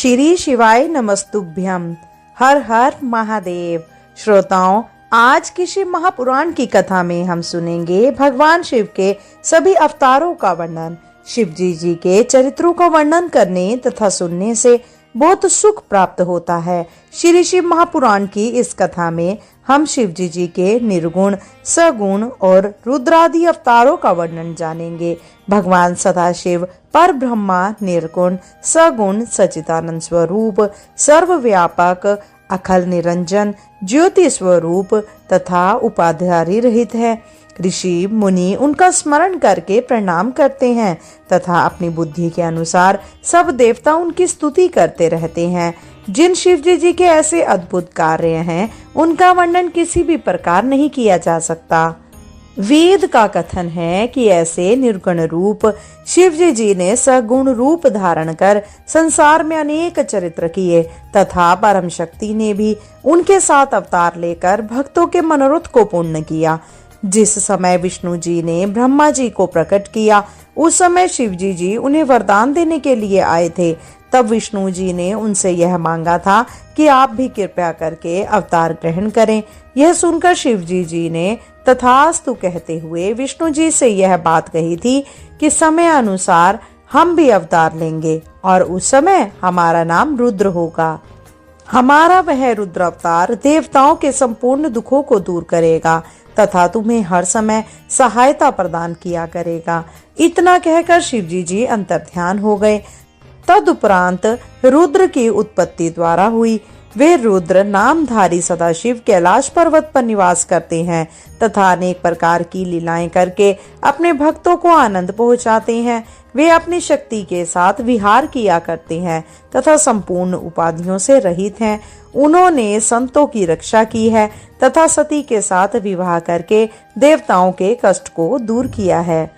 श्री शिवाय नमस्तुभ्यम। हर हर महादेव। श्रोताओं, आज की शिव महापुराण की कथा में हम सुनेंगे भगवान शिव के सभी अवतारों का वर्णन। शिव जी के चरित्रों का वर्णन करने तथा सुनने से बहुत सुख प्राप्त होता है। श्री शिव महापुराण की इस कथा में हम शिव जी के निर्गुण, सगुण और रुद्रादि अवतारों का वर्णन जानेंगे। भगवान सदाशिव पर ब्रह्मा निर्गुण, सगुण, सच्चिदानंद स्वरूप, सर्वव्यापक, अखल निरंजन, ज्योति स्वरूप तथा उपाधि रहित है। ऋषि मुनि उनका स्मरण करके प्रणाम करते हैं तथा अपनी बुद्धि के अनुसार सब देवता उनकी स्तुति करते रहते हैं। जिन शिव जी के ऐसे अद्भुत कार्य हैं, उनका वर्णन किसी भी प्रकार नहीं किया जा सकता। वेद का कथन है कि ऐसे निर्गुण रूप शिव जी ने सगुण रूप धारण कर संसार में अनेक चरित्र किए तथा परम शक्ति ने भी उनके साथ अवतार लेकर भक्तों के मनोरथ को पूर्ण किया। जिस समय विष्णु जी ने ब्रह्मा जी को प्रकट किया, उस समय शिव जी उन्हें वरदान देने के लिए आए थे। तब विष्णु जी ने उनसे यह मांगा था कि आप भी कृपया करके अवतार ग्रहण करें। यह सुनकर शिव जी ने तथास्तु कहते हुए विष्णु जी से यह बात कही थी कि समय अनुसार हम भी अवतार लेंगे और उस समय हमारा नाम रुद्र होगा। हमारा वह रुद्र अवतार देवताओं के संपूर्ण दुखों को दूर करेगा तथा तुम्हें हर समय सहायता प्रदान किया करेगा। इतना कहकर शिव जी अंतर्ध्यान हो गए। तदुपरांत रुद्र की उत्पत्ति द्वारा हुई। वे रुद्र नामधारी सदाशिव कैलाश पर्वत पर निवास करते हैं तथा अनेक प्रकार की लीलाएं करके अपने भक्तों को आनंद पहुंचाते हैं। वे अपनी शक्ति के साथ विहार किया करते हैं तथा संपूर्ण उपाधियों से रहित हैं। उन्होंने संतों की रक्षा की है तथा सती के साथ विवाह करके देवताओं के कष्ट को दूर किया है।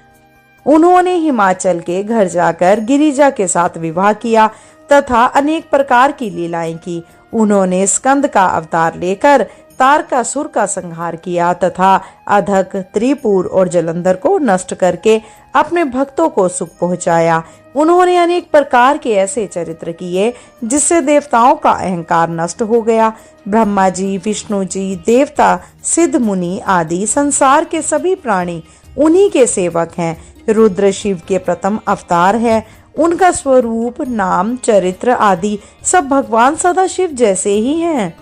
उन्होंने हिमाचल के घर जाकर गिरिजा के साथ विवाह किया तथा अनेक प्रकार की लीलाएं की। उन्होंने स्कंद का अवतार लेकर तारकासुर का संहार किया तथा अधक, त्रिपुर और जलंधर को नष्ट करके अपने भक्तों को सुख पहुंचाया। उन्होंने अनेक प्रकार के ऐसे चरित्र किए जिससे देवताओं का अहंकार नष्ट हो गया। ब्रह्मा जी, विष्णु जी, देवता, सिद्ध मुनि आदि संसार के सभी प्राणी उन्हीं के सेवक हैं। रुद्र शिव के प्रथम अवतार है। उनका स्वरूप, नाम, चरित्र आदि सब भगवान सदाशिव जैसे ही हैं।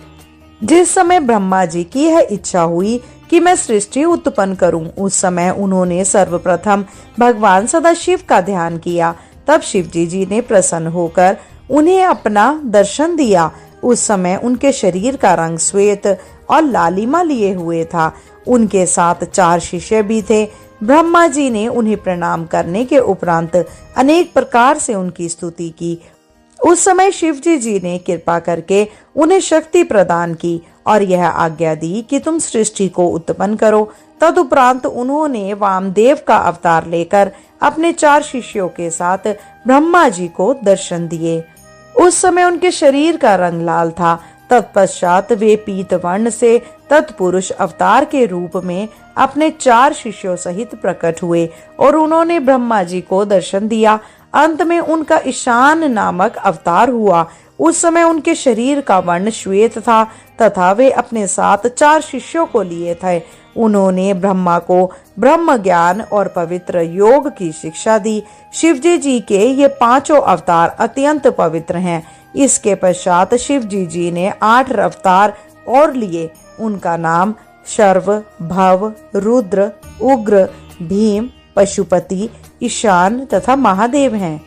जिस समय ब्रह्मा जी की यह इच्छा हुई कि मैं सृष्टि उत्पन्न करूं, उस समय उन्होंने सर्वप्रथम भगवान सदाशिव का ध्यान किया। तब शिव जी ने प्रसन्न होकर उन्हें अपना दर्शन दिया। उस समय उनके शरीर का रंग श्वेत और लालिमा लिए हुए था। उनके साथ 4 शिष्य भी थे। ब्रह्मा जी ने उन्हें प्रणाम करने के उपरांत अनेक प्रकार से उनकी स्तुति की। उस समय शिव जी ने कृपा करके उन्हें शक्ति प्रदान की और यह आज्ञा दी कि तुम सृष्टि को उत्पन्न करो। तदुपरांत उन्होंने वामदेव का अवतार लेकर अपने 4 शिष्यों के साथ ब्रह्मा जी को दर्शन दिए। उस समय उनके शरीर का रंग लाल था। तत्पश्चात वे पीत वर्ण से तत्पुरुष अवतार के रूप में अपने 4 शिष्यों सहित प्रकट हुए और उन्होंने ब्रह्मा जी को दर्शन दिया। अंत में उनका ईशान नामक अवतार हुआ। उस समय उनके शरीर का वर्ण श्वेत था तथा वे अपने साथ 4 शिष्यों को लिए थे। उन्होंने ब्रह्मा को ब्रह्म ज्ञान और पवित्र योग की शिक्षा दी। शिव जी के ये 5 अवतार अत्यंत पवित्र हैं। इसके पश्चात शिव जी ने 8 अवतार और लिए। उनका नाम शर्व, भव, रुद्र, उग्र, भीम, पशुपति, ईशान तथा महादेव हैं।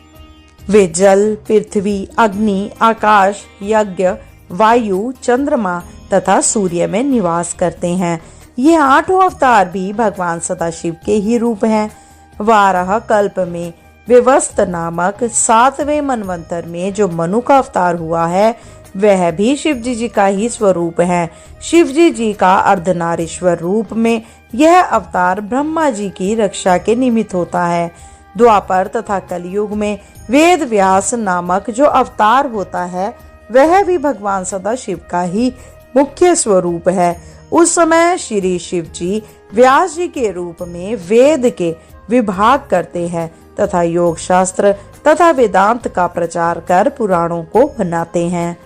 वे जल, पृथ्वी, अग्नि, आकाश, यज्ञ, वायु, चंद्रमा तथा सूर्य में निवास करते हैं। ये 8 अवतार भी भगवान सदाशिव के ही रूप हैं। वाराह कल्प में व्यवस्थ नामक 7वें मनवंतर में जो मनु का अवतार हुआ है, वह भी शिव जी का ही स्वरूप है। शिव जी का अर्धनारीश्वर रूप में यह अवतार ब्रह्मा जी की रक्षा के निमित्त होता है। द्वापर तथा कलयुग में वेद व्यास नामक जो अवतार होता है, वह भी भगवान सदाशिव का ही मुख्य स्वरूप है। उस समय श्री शिव जी व्यास जी के रूप में वेद के विभाग करते हैं तथा योग शास्त्र तथा वेदांत का प्रचार कर पुराणों को बनाते हैं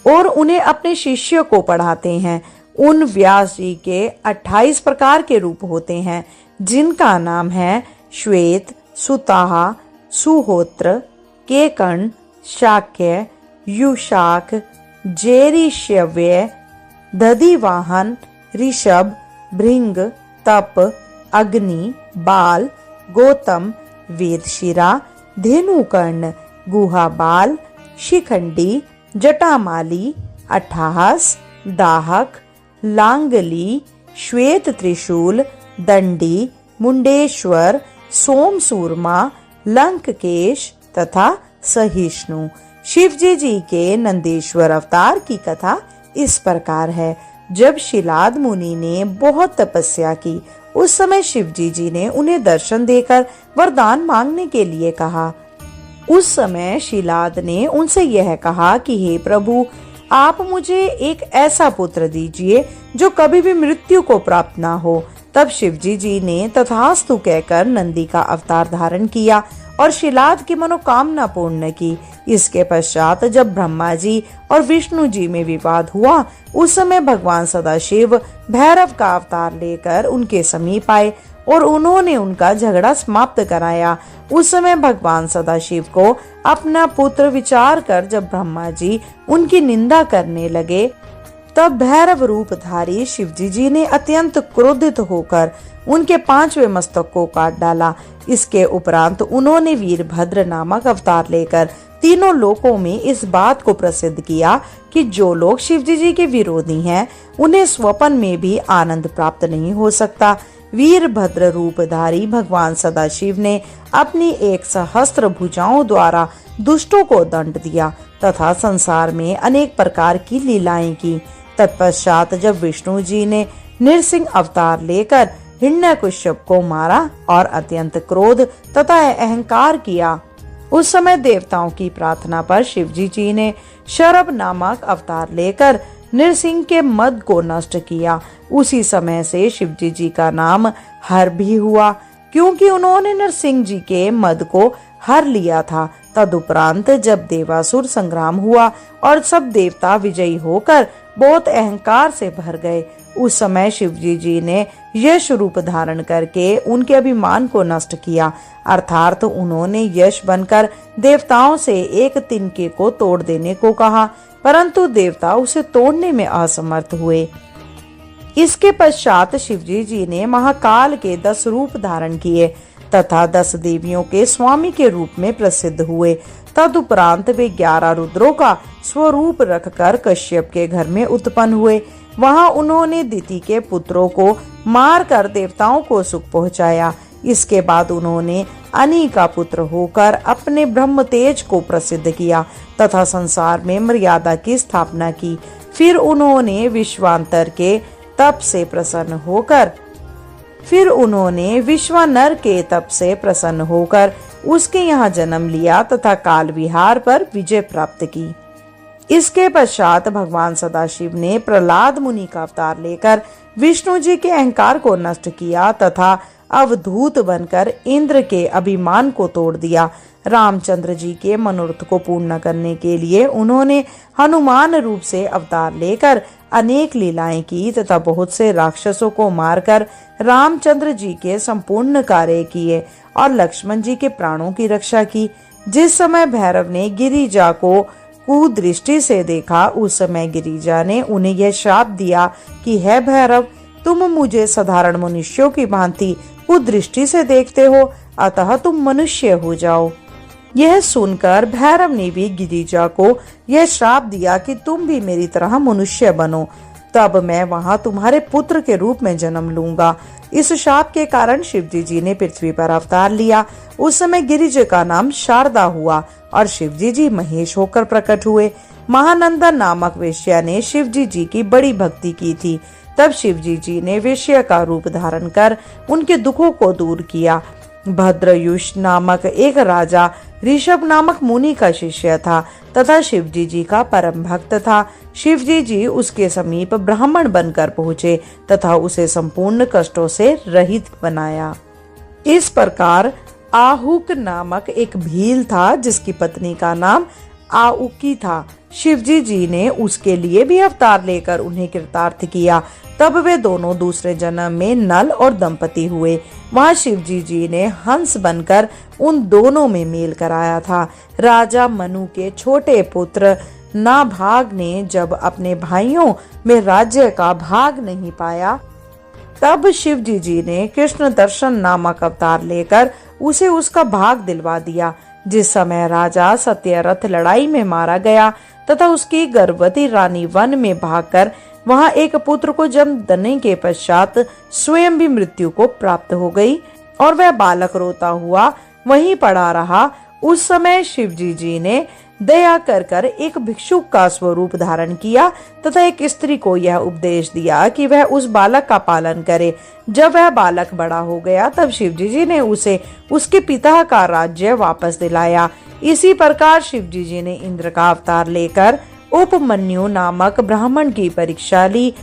और उन्हें अपने शिष्य को पढ़ाते हैं। उन व्यास जी के 28 प्रकार के रूप होते हैं, जिनका नाम है श्वेत, सुताहा, सुहोत्र, केकण, शाक्य, युशाक, जेरिश्यव्य, दधिवाहन, ऋषभ, भृंग, तप, अग्नि, बाल, गौतम, वेदशिरा, धेनुकर्ण, गुहाबाल, शिखंडी, जटामाली, अट्ठाहस, दाहक, लांगली, श्वेत त्रिशूल, दंडी, मुंडेश्वर, सोमसूरमा, लंककेश तथा सहिष्णु। शिवजी जी के नंदेश्वर अवतार की कथा इस प्रकार है। जब शिलाद मुनि ने बहुत तपस्या की, उस समय शिवजी जी ने उन्हें दर्शन देकर वरदान मांगने के लिए कहा। उस समय शिलाद ने उनसे यह कहा कि हे प्रभु, आप मुझे एक ऐसा पुत्र दीजिए जो कभी भी मृत्यु को प्राप्त ना हो। तब शिवजी जी ने तथास्तु कहकर नंदी का अवतार धारण किया और शिलाद की मनोकामना पूर्ण की। इसके पश्चात जब ब्रह्मा जी और विष्णु जी में विवाद हुआ, उस समय भगवान सदाशिव भैरव का अवतार लेकर उनके समीप आए और उन्होंने उनका झगड़ा समाप्त कराया। उस समय भगवान सदाशिव को अपना पुत्र विचार कर जब ब्रह्मा जी उनकी निंदा करने लगे, तब भैरव रूपधारी शिवजी जी ने अत्यंत क्रोधित होकर उनके 5वें मस्तक को काट डाला। इसके उपरांत उन्होंने वीरभद्र नामक अवतार लेकर तीनों लोकों में इस बात को प्रसिद्ध किया कि जो लोग शिवजी जी के विरोधी हैं, उन्हें स्वप्न में भी आनंद प्राप्त नहीं हो सकता। वीरभद्र रूपधारी भगवान सदाशिव ने अपनी 1 सहस्त्र भुजाओं द्वारा दुष्टों को दंड दिया तथा संसार में अनेक प्रकार की लीलाएं की। तत्पश्चात जब विष्णु जी ने नृसिंह अवतार लेकर हिरण्यकश्यप को मारा और अत्यंत क्रोध तथा अहंकार किया, उस समय देवताओं की प्रार्थना पर शिवजी जी ने शरभ नामक अवतार लेकर नृसिंह के मद को नष्ट किया। उसी समय से शिवजी जी का नाम हर भी हुआ, क्योंकि उन्होंने नरसिंह जी के मद को हर लिया था। तदुपरांत जब देवासुर संग्राम हुआ और सब देवता विजयी होकर बहुत अहंकार से भर गए, उस समय शिवजी जी ने यश रूप धारण करके उनके अभिमान को नष्ट किया, अर्थात उन्होंने यश बनकर देवताओं से एक तिनके को तोड़ देने को कहा, परंतु देवता उसे तोड़ने में असमर्थ हुए। इसके पश्चात शिवजी जी ने महाकाल के 10 रूप धारण किए तथा 10 देवियों के स्वामी के रूप में प्रसिद्ध हुए। तदुपरांत वे 11 रुद्रों का स्वरूप रखकर कश्यप के घर में उत्पन्न हुए। वहां उन्होंने दिति के पुत्रों को मारकर देवताओं को सुख पहुंचाया। इसके बाद उन्होंने अनी का पुत्र होकर अपने ब्रह्म तेज को प्रसिद्ध किया तथा संसार में मर्यादा की स्थापना की। फिर उन्होंने विश्वानर के तप से प्रसन्न होकर उसके यहाँ जन्म लिया तथा काल विहार पर विजय प्राप्त की। इसके पश्चात भगवान सदाशिव ने प्रहलाद मुनि का अवतार लेकर विष्णु जी के अहंकार को नष्ट किया तथा अवधूत बनकर इंद्र के अभिमान को तोड़ दिया। रामचंद्र जी के मनोरथ को पूर्ण करने के लिए उन्होंने हनुमान रूप से अवतार लेकर अनेक लीलाएं की तथा बहुत से राक्षसों को मारकर रामचंद्र जी के संपूर्ण कार्य किए और लक्ष्मण जी के प्राणों की रक्षा की। जिस समय भैरव ने गिरिजा को कुदृष्टि से देखा, उस समय गिरिजा ने उन्हें यह श्राप दिया कि हे भैरव, तुम मुझे साधारण मनुष्यों की भांति कुदृष्टि से देखते हो, अतः तुम मनुष्य हो जाओ। यह सुनकर भैरव ने भी गिरिजा को यह श्राप दिया कि तुम भी मेरी तरह मनुष्य बनो, तब मैं वहां तुम्हारे पुत्र के रूप में जन्म लूंगा। इस शाप के कारण शिवजी जी ने पृथ्वी पर अवतार लिया। उस समय गिरिज का नाम शारदा हुआ और शिवजी जी महेश होकर प्रकट हुए। महानंदा नामक वेश्या ने शिवजी जी की बड़ी भक्ति की थी। तब शिवजी जी ने वेश्या का रूप धारण कर उनके दुखों को दूर किया। भद्रयुष नामक एक राजा ऋषभ नामक मुनि का शिष्य था तथा शिवजी जी का परम भक्त था। शिवजी जी उसके समीप ब्राह्मण बनकर पहुँचे तथा उसे संपूर्ण कष्टों से रहित बनाया। इस प्रकार आहुक नामक एक भील था जिसकी पत्नी का नाम आउकी था। शिवजी जी ने उसके लिए भी अवतार लेकर उन्हें कृतार्थ किया। तब वे दोनों दूसरे जन्म में नल और दंपति हुए। वहाँ शिवजी जी ने हंस बनकर उन दोनों में मेल कराया था। राजा मनु के छोटे पुत्र नाभाग ने जब अपने भाइयों में राज्य का भाग नहीं पाया, तब शिवजी जी ने कृष्ण दर्शन नामक अवतार लेकर उसे उसका भाग दिलवा दिया। जिस समय राजा सत्यरथ लड़ाई में मारा गया तथा उसकी गर्भवती रानी वन में भागकर वहां एक पुत्र को जन्म देने के पश्चात स्वयं भी मृत्यु को प्राप्त हो गई और वह बालक रोता हुआ वहीं पड़ा रहा, उस समय शिवजी जी ने दया कर एक भिक्षुक का स्वरूप धारण किया तथा एक स्त्री को यह उपदेश दिया कि वह उस बालक का पालन करे। जब वह बालक बड़ा हो गया तब शिवजी जी ने उसे उसके पिता का राज्य वापस दिलाया। इसी प्रकार शिवजी जी ने इंद्र का अवतार लेकर उपमन्यु नामक ब्राह्मण की परीक्षा ली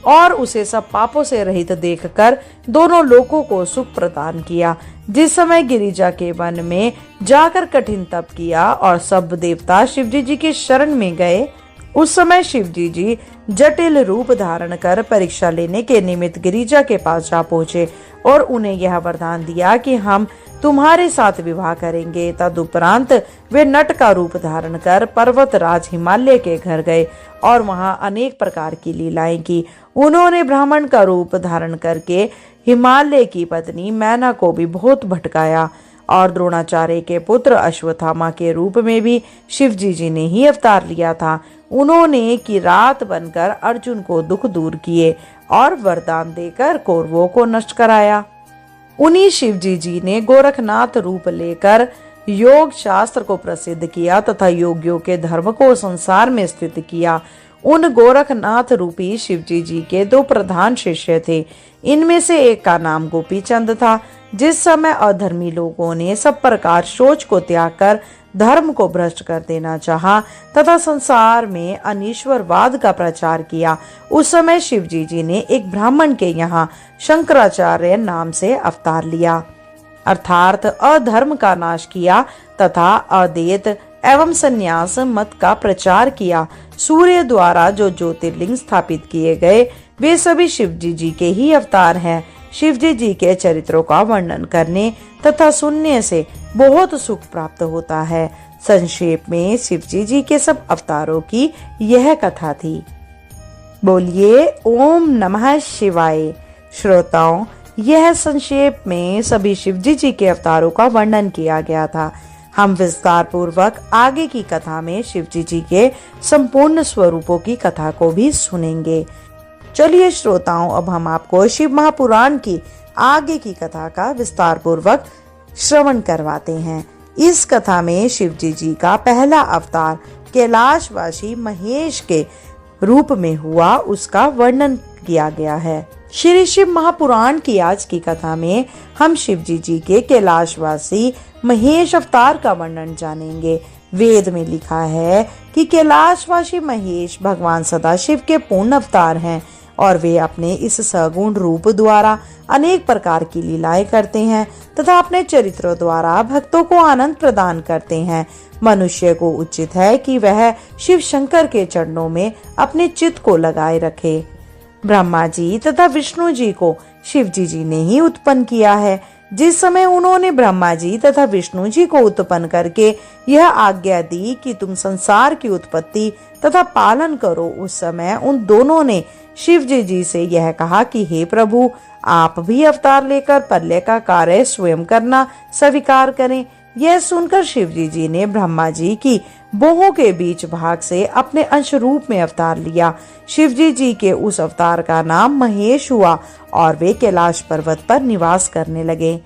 और उसे सब पापों से रहित देखकर दोनों लोकों को सुख प्रदान किया। जिस समय गिरिजा के वन में जाकर कठिन तप किया और सब देवता शिवजी जी की शरण में गए, उस समय शिवजी जी जटिल रूप धारण कर परीक्षा लेने के निमित्त गिरिजा के पास जा पहुँचे और उन्हें यह वरदान दिया कि हम तुम्हारे साथ विवाह करेंगे। तदुपरांत वे नट का रूप धारण कर पर्वतराज हिमालय के घर गए और वहां अनेक प्रकार की लीलाएं की। उन्होंने ब्राह्मण का रूप धारण करके हिमालय की पत्नी मैना को भी बहुत भटकाया और द्रोणाचार्य के पुत्र अश्वत्थामा के रूप में भी शिवजी जी ने ही अवतार लिया था। उन्होंने की रात बनकर अर्जुन को दुख दूर किए और वरदान देकर कौरवों को नष्ट कराया। उन्हीं शिवजी जी ने गोरखनाथ रूप लेकर योग शास्त्र को प्रसिद्ध किया तथा योगियों के धर्म को संसार में स्थित किया। उन गोरखनाथ रूपी शिवजी जी के दो प्रधान शिष्य थे। इनमें से एक का नाम गोपी चंद था। जिस समय अधर्मी लोगों ने सब प्रकार शोच को त्याग कर धर्म को भ्रष्ट कर देना चाहा तथा संसार में अनीश्वरवाद का प्रचार किया, उस समय शिवजी जी ने एक ब्राह्मण के यहाँ शंकराचार्य नाम से अवतार लिया, अर्थात अधर्म का नाश किया तथा अद्वैत एवं संन्यास मत का प्रचार किया। सूर्य द्वारा जो ज्योतिर्लिंग स्थापित किए गए वे सभी शिवजी जी के ही अवतार हैं। शिवजी जी के चरित्रों का वर्णन करने तथा सुनने से बहुत सुख प्राप्त होता है। संक्षेप में शिवजी जी के सब अवतारों की यह कथा थी। बोलिए ओम नमः शिवाय। श्रोताओं, यह संक्षेप में सभी शिवजी जी के अवतारों का वर्णन किया गया था। हम विस्तार पूर्वक आगे की कथा में शिवजी जी के संपूर्ण स्वरूपों की कथा को भी सुनेंगे। चलिए श्रोताओं, अब हम आपको शिव महापुराण की आगे की कथा का विस्तार पूर्वक श्रवण करवाते हैं। इस कथा में शिवजी जी का पहला अवतार कैलाशवासी महेश के रूप में हुआ, उसका वर्णन किया गया है। श्री शिव महापुराण की आज की कथा में हम शिवजी जी के कैलाशवासी महेश अवतार का वर्णन जानेंगे। वेद में लिखा है कि कैलाशवासी महेश भगवान सदाशिव के पूर्ण अवतार हैं और वे अपने इस सगुण रूप द्वारा अनेक प्रकार की लीलाएं करते हैं तथा अपने चरित्रों द्वारा भक्तों को आनंद प्रदान करते हैं। मनुष्य को उचित है कि वह शिव शंकर के चरणों में अपने चित्त को लगाए रखे। ब्रह्मा जी तथा विष्णु जी को शिवजी जी ने ही उत्पन्न किया है। जिस समय उन्होंने ब्रह्मा जी तथा विष्णु जी को उत्पन्न करके यह आज्ञा दी कि तुम संसार की उत्पत्ति तथा पालन करो, उस समय उन दोनों ने शिवजी जी से यह कहा कि हे प्रभु, आप भी अवतार लेकर प्रलय का कार्य स्वयं करना स्वीकार करें। यह सुनकर शिवजी जी ने ब्रह्मा जी की बोहों के बीच भाग से अपने अंश रूप में अवतार लिया। शिवजी जी के उस अवतार का नाम महेश हुआ और वे कैलाश पर्वत पर निवास करने लगे।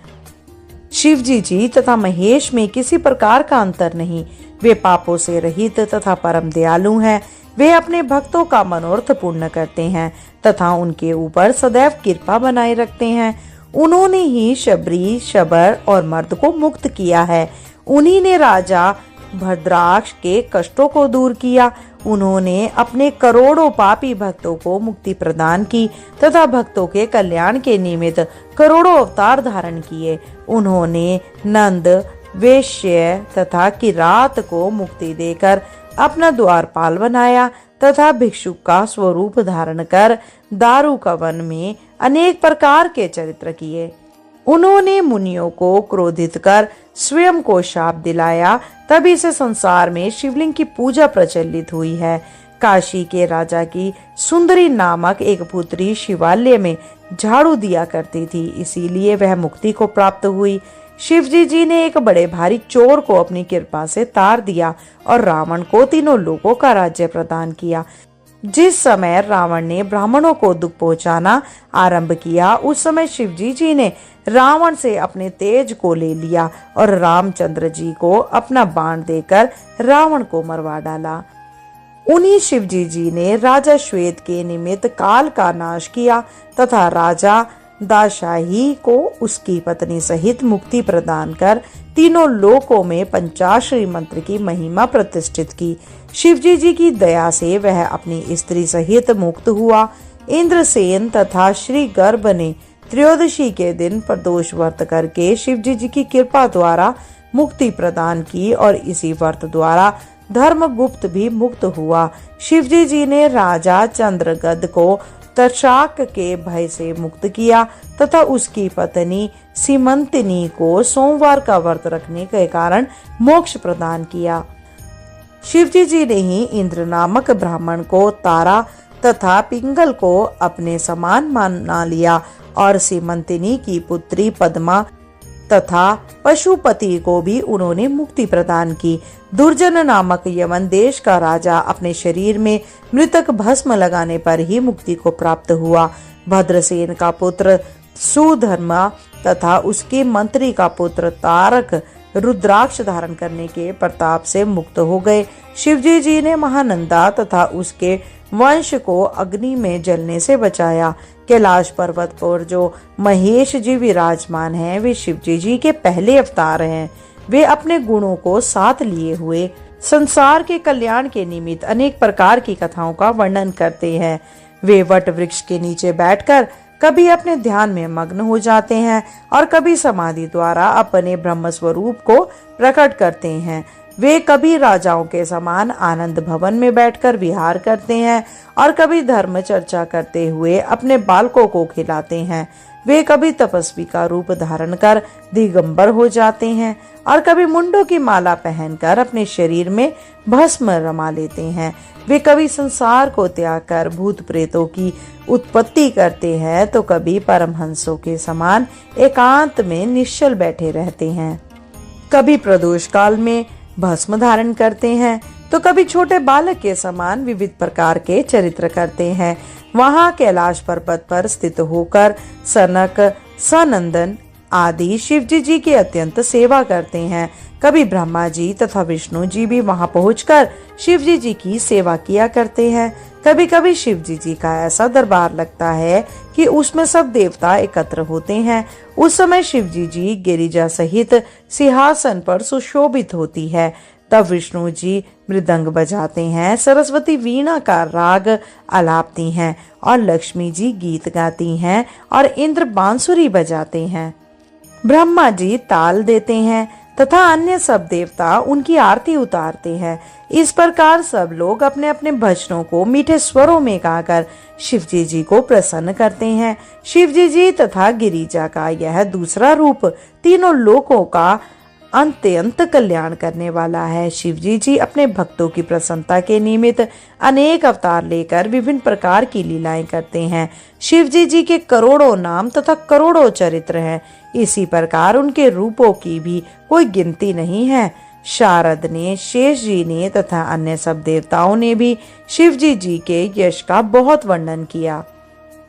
शिवजी जी तथा महेश में किसी प्रकार का अंतर नहीं। वे पापों से रहित तथा परम दयालु हैं। वे अपने भक्तों का मनोरथ पूर्ण करते हैं तथा उनके ऊपर सदैव कृपा बनाए रखते हैं। उन्होंने ही शबरी, शबर और मर्द को मुक्त किया है। उन्हीं ने राजा भद्राक्ष के कष्टों को दूर किया। उन्होंने अपने करोड़ों पापी भक्तों को मुक्ति प्रदान की तथा भक्तों के कल्याण के निमित्त करोड़ों अवतार धारण किए। उन्होंने नंद, वेश्य तथा किरात को मुक्ति देकर अपना द्वारपाल बनाया तथा भिक्षुक का स्वरूप धारण कर दारुका वन में अनेक प्रकार के चरित्र किए। उन्होंने मुनियों को क्रोधित कर स्वयं को शाप दिलाया, तभी से संसार में शिवलिंग की पूजा प्रचलित हुई है। काशी के राजा की सुंदरी नामक एक पुत्री शिवालय में झाड़ू दिया करती थी, इसीलिए वह मुक्ति को प्राप्त हुई। शिवजी जी ने एक बड़े भारी चोर को अपनी कृपा से तार दिया और रावण को तीनों लोगों का राज्य प्रदान किया। जिस समय रावण ने ब्राह्मणों को दुख पहुंचाना आरंभ किया, उस समय शिवजी जी ने रावण से अपने तेज को ले लिया और रामचंद्र जी को अपना बाण देकर रावण को मरवा डाला। उन्हीं शिवजी जी ने राजा श्वेत के निमित्त काल का नाश किया तथा राजा दाशाही को उसकी पत्नी सहित मुक्ति प्रदान कर तीनों लोकों में पंचाक्षरी मंत्र की महिमा प्रतिष्ठित की। शिवजी जी की दया से वह अपनी स्त्री सहित मुक्त हुआ। इंद्रसेन तथा श्री गर्भ ने त्रयोदशी के दिन प्रदोष व्रत करके शिवजी जी की कृपा द्वारा मुक्ति प्रदान की और इसी व्रत द्वारा धर्मगुप्त भी मुक्त हुआ। शिवजी जी ने राजा चंद्रगद को तक्षक के भय से मुक्त किया तथा उसकी पत्नी सीमंतिनी को सोमवार का व्रत रखने के कारण मोक्ष प्रदान किया। शिवजी जी ने ही इंद्र नामक ब्राह्मण को तारा तथा पिंगल को अपने समान माना लिया और सीमंतिनी की पुत्री पद्मा तथा पशुपति को भी उन्होंने मुक्ति प्रदान की। दुर्जन नामक यमन देश का राजा अपने शरीर में मृतक भस्म लगाने पर ही मुक्ति को प्राप्त हुआ। भद्रसेन का पुत्र सुधर्मा तथा उसके मंत्री का पुत्र तारक रुद्राक्ष धारण करने के प्रताप से मुक्त हो गए। शिवजी जी ने महानंदा तथा उसके वंश को अग्नि में जलने से बचाया। कैलाश पर्वत पर जो महेश जी विराजमान हैं, वे शिवजी जी के पहले अवतार हैं। वे अपने गुणों को साथ लिए हुए संसार के कल्याण के निमित्त अनेक प्रकार की कथाओं का वर्णन करते हैं। वे वट वृक्ष के नीचे बैठकर कभी अपने ध्यान में मग्न हो जाते हैं और कभी समाधि द्वारा अपने ब्रह्म स्वरूप को प्रकट करते हैं। वे कभी राजाओं के समान आनंद भवन में बैठकर विहार करते हैं और कभी धर्म चर्चा करते हुए अपने बालकों को खिलाते हैं। वे कभी तपस्वी का रूप धारण कर दिगंबर हो जाते हैं और कभी मुंडों की माला पहनकर अपने शरीर में भस्म रमा लेते हैं। वे कभी संसार को त्याग कर भूत प्रेतों की उत्पत्ति करते हैं तो कभी परमहंसों के समान एकांत में निश्चल बैठे रहते हैं। कभी प्रदोष काल में भस्म धारण करते हैं तो कभी छोटे बालक के समान विविध प्रकार के चरित्र करते हैं। वहां कैलाश पर्वत पर स्थित होकर सनक, सनंदन आदि शिवजी जी की अत्यंत सेवा करते हैं। कभी ब्रह्मा जी तथा विष्णु जी भी वहां पहुंचकर शिवजी जी की सेवा किया करते हैं। कभी कभी शिवजी जी का ऐसा दरबार लगता है कि उसमें सब देवता एकत्र होते हैं। उस समय शिवजी जी गिरिजा सहित सिंहासन पर सुशोभित होती है। तब विष्णु जी मृदंग बजाते हैं, सरस्वती वीणा का राग आलापती हैं और लक्ष्मी जी गीत गाती हैं और इंद्र बांसुरी बजाते हैं। ब्रह्मा जी ताल देते हैं तथा अन्य सब देवता उनकी आरती उतारते हैं। इस प्रकार सब लोग अपने अपने भजनों को मीठे स्वरों में गाकर शिवजी जी को प्रसन्न करते हैं। शिवजी जी तथा गिरिजा का यह दूसरा रूप तीनों लोकों का अत्यंत कल्याण करने वाला है। शिवजी जी अपने भक्तों की प्रसन्नता के निमित्त अनेक अवतार लेकर विभिन्न प्रकार की लीलाएं करते हैं। शिवजी जी के करोड़ों नाम तथा करोड़ों चरित्र हैं। इसी प्रकार उनके रूपों की भी कोई गिनती नहीं है। शारद ने, शेष जी ने तथा अन्य सब देवताओं ने भी शिवजी जी के यश का बहुत वर्णन किया,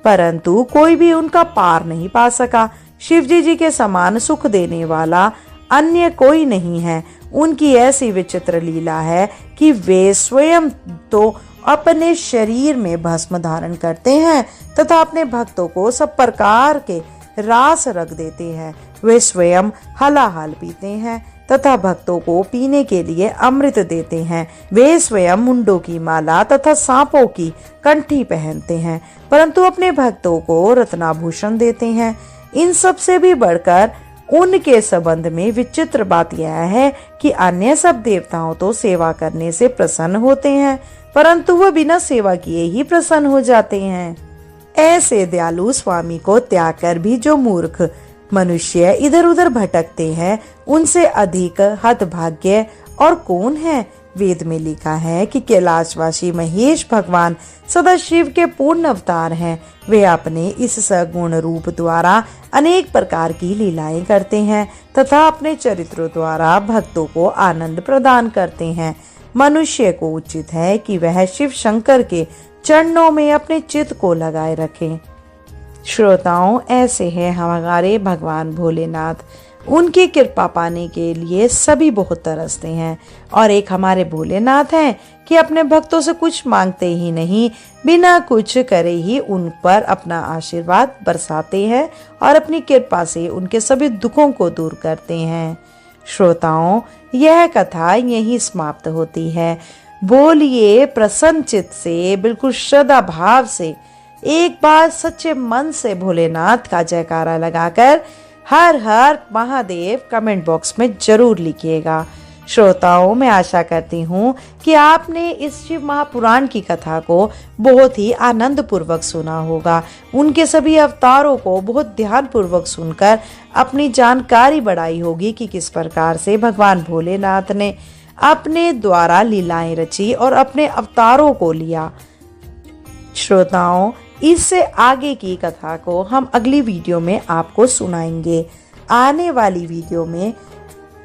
परंतु कोई भी उनका पार नहीं पा सका। शिवजी जी के समान सुख देने वाला अन्य कोई नहीं है। उनकी ऐसी विचित्र लीला है कि वे स्वयं तो अपने शरीर में भस्म धारण करते हैं तथा अपने भक्तों को सब प्रकार के रास रख देते हैं। वे स्वयं हलाहल पीते हैं। तथा भक्तों को पीने के लिए अमृत देते हैं। वे स्वयं मुंडों की माला तथा सांपों की कंठी पहनते हैं, परंतु अपने भक्तों को रत्नाभूषण देते हैं। इन सब से भी बढ़कर उनके संबंध में विचित्र बात यह है कि अन्य सब देवताओं तो सेवा करने से प्रसन्न होते हैं, परंतु वह बिना सेवा किए ही प्रसन्न हो जाते हैं। ऐसे दयालु स्वामी को त्याग कर भी जो मूर्ख मनुष्य इधर उधर भटकते हैं, उनसे अधिक हतभाग्य और कौन है। वेद में लिखा है कि कैलाशवासी महेश भगवान सदाशिव के पूर्ण अवतार हैं। वे अपने इस सगुण रूप द्वारा अनेक प्रकार की लीलाएं करते हैं तथा अपने चरित्रों द्वारा भक्तों को आनंद प्रदान करते हैं। मनुष्य को उचित है कि वह शिव शंकर के चरणों में अपने चित्त को लगाए रखें। श्रोताओं, ऐसे हैं हमारे भगवान भोलेनाथ। उनकी कृपा पाने के लिए सभी बहुत तरसते हैं, और एक हमारे भोलेनाथ हैं कि अपने भक्तों से कुछ मांगते ही नहीं, बिना कुछ करे ही उन पर अपना आशीर्वाद बरसाते हैं और अपनी कृपा से उनके सभी दुखों को दूर करते हैं। श्रोताओं, यह कथा यहीं समाप्त होती है। बोलिए प्रसन्न चित्त से, बिल्कुल श्रद्धा भाव से एक बार सच्चे मन से भोलेनाथ का जयकारा लगाकर हर हर महादेव कमेंट बॉक्स में जरूर लिखिएगा। श्रोताओं, मैं आशा करती हूँ कि आपने इस शिव महापुराण की कथा को बहुत ही आनंद पूर्वक सुना होगा। उनके सभी अवतारों को बहुत ध्यान पूर्वक सुनकर अपनी जानकारी बढ़ाई होगी कि किस प्रकार से भगवान भोलेनाथ ने अपने द्वारा लीलाएं रची और अपने अवतारों को लिया। श्रोताओं, इससे आगे की कथा को हम अगली वीडियो में आपको सुनाएंगे। आने वाली वीडियो में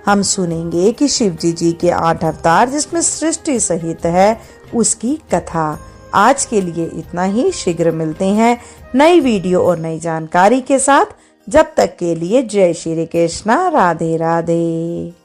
हम सुनेंगे कि शिव जी के 8 अवतार, जिसमें सृष्टि सहित है, उसकी कथा। आज के लिए इतना ही। शीघ्र मिलते हैं नई वीडियो और नई जानकारी के साथ। जब तक के लिए जय श्री कृष्णा, राधे राधे।